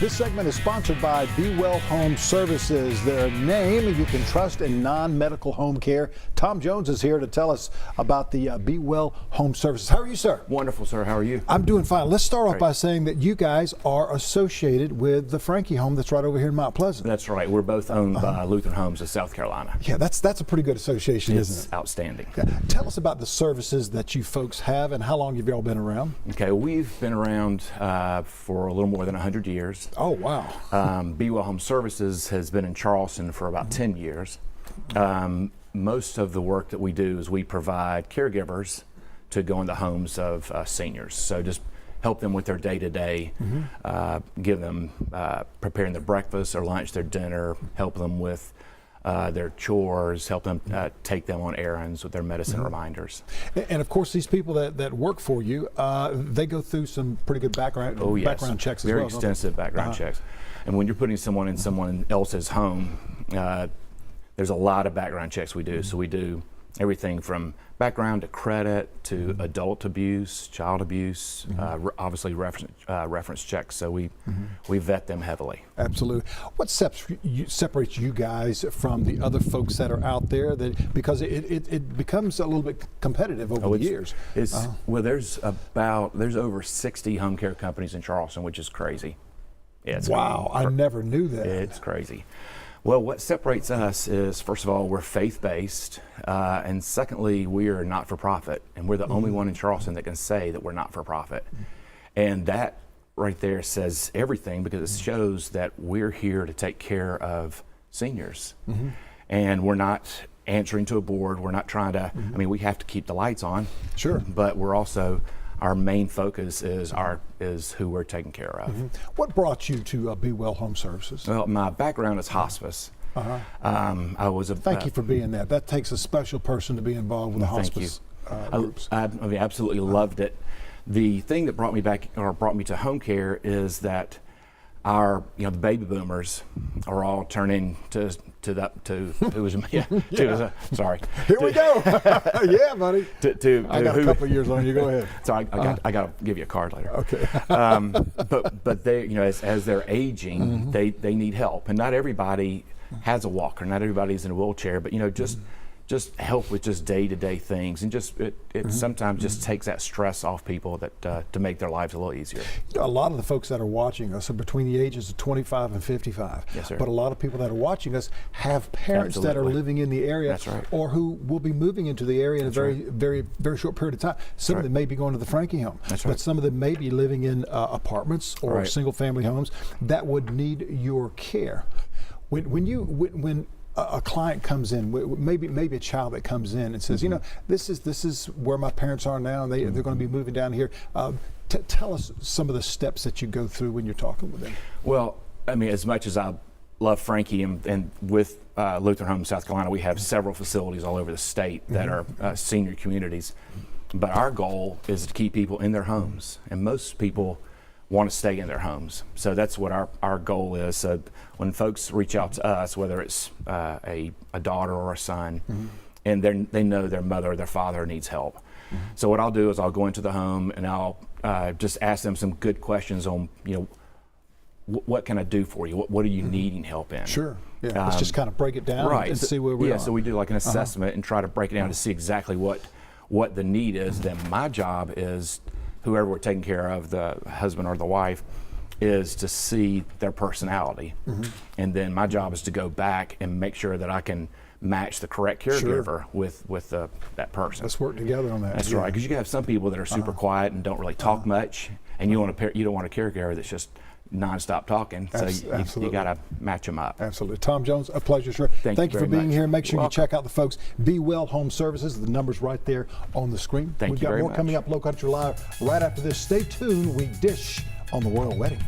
This segment is sponsored by BeWell Home Services. Their name you can trust in non-medical home care. Tom Jones is here to tell us about the BeWell Home Services. How are you, sir? Wonderful, sir. How are you? I'm doing fine. Let's start off by saying that you guys are associated with the Frankie home that's right over here in Mount Pleasant. That's right. We're both owned by Lutheran Homes of South Carolina. Yeah, that's a pretty good association, isn't it? It's outstanding. Yeah. Tell us about the services that you folks have and how long have you all been around? Okay, we've been around for a little more than 100 years. Oh, wow. BeWell Home Services has been in Charleston for about 10 years. Most of the work that we do is we provide caregivers to go in the homes of seniors. So just help them with their day-to-day, give them preparing their breakfast, their lunch, their dinner, help them with their chores, help them take them on errands with their medicine reminders. And of course, these people that work for you, they go through some pretty good background checks as well. Very extensive background checks. And when you're putting someone in someone else's home, there's a lot of background checks we do. So we do everything from background to credit to adult abuse, child abuse, obviously reference checks. So we vet them heavily. Absolutely. What separates you guys from the other folks that are out there? That because it becomes a little bit competitive over the years. Well, there's over 60 home care companies in Charleston, which is crazy. Yeah, wow, I never knew that. It's crazy. Well, what separates us is, first of all, we're faith-based, and secondly, we are not-for-profit, and we're the only one in Charleston that can say that we're not-for-profit. And that right there says everything, because it shows that we're here to take care of seniors. And we're not answering to a board. We're not trying to, I mean, we have to keep the lights on. Sure. But we're also, our main focus is who we're taking care of. What brought you to BeWell Home Services? Well, my background is hospice. I was a Thank you for being that. That takes a special person to be involved with the hospice groups. I mean, absolutely loved it. The thing that brought me back, or brought me to home care, is that our, the baby boomers are all turning sorry. Here we go. Yeah, buddy. I got a couple of years on you. Go ahead. So I got to give you a card later. Okay. But they, as they're aging, they need help, and not everybody has a walker. Not everybody's in a wheelchair, but just help with just day-to-day things, and just it sometimes just takes that stress off people that to make their lives a little easier. A lot of the folks that are watching us are between the ages of 25 and 55. Yes, sir. But a lot of people that are watching us have parents that are living in the area, That's right. or who will be moving into the area in a very short period of time. Some of them may be going to the Frankie home, but some of them may be living in apartments or single-family homes that would need your care. When a client comes in, maybe a child that comes in and says, this is where my parents are now, and they're going to be moving down here. Tell us some of the steps that you go through when you're talking with them. Well, I mean, as much as I love Frankie, and with Lutheran Homes South Carolina, we have several facilities all over the state that are senior communities. But our goal is to keep people in their homes, and most people want to stay in their homes. So that's what our goal is. So when folks reach out to us, whether it's a daughter or a son, and they know their mother or their father needs help. So what I'll do is I'll go into the home and I'll just ask them some good questions on, what can I do for you? What are you needing help in? Sure. Yeah. Let's just kind of break it down and see where we are. Yeah, so we do like an assessment and try to break it down to see exactly what the need is. Then my job is, whoever we're taking care of, the husband or the wife, is to see their personality. And then my job is to go back and make sure that I can match the correct caregiver with that person. Let's work together on that. That's right, because you can have some people that are super quiet and don't really talk much, and you don't want a caregiver that's just nonstop talking. So you got to match them up. Absolutely. Tom Jones, a pleasure, sir. Thank you for being here. Make sure you check out the folks, BeWell Home Services. The number's right there on the screen. We've got more coming up. Lowcountry Live right after this. Stay tuned. We dish on the royal wedding.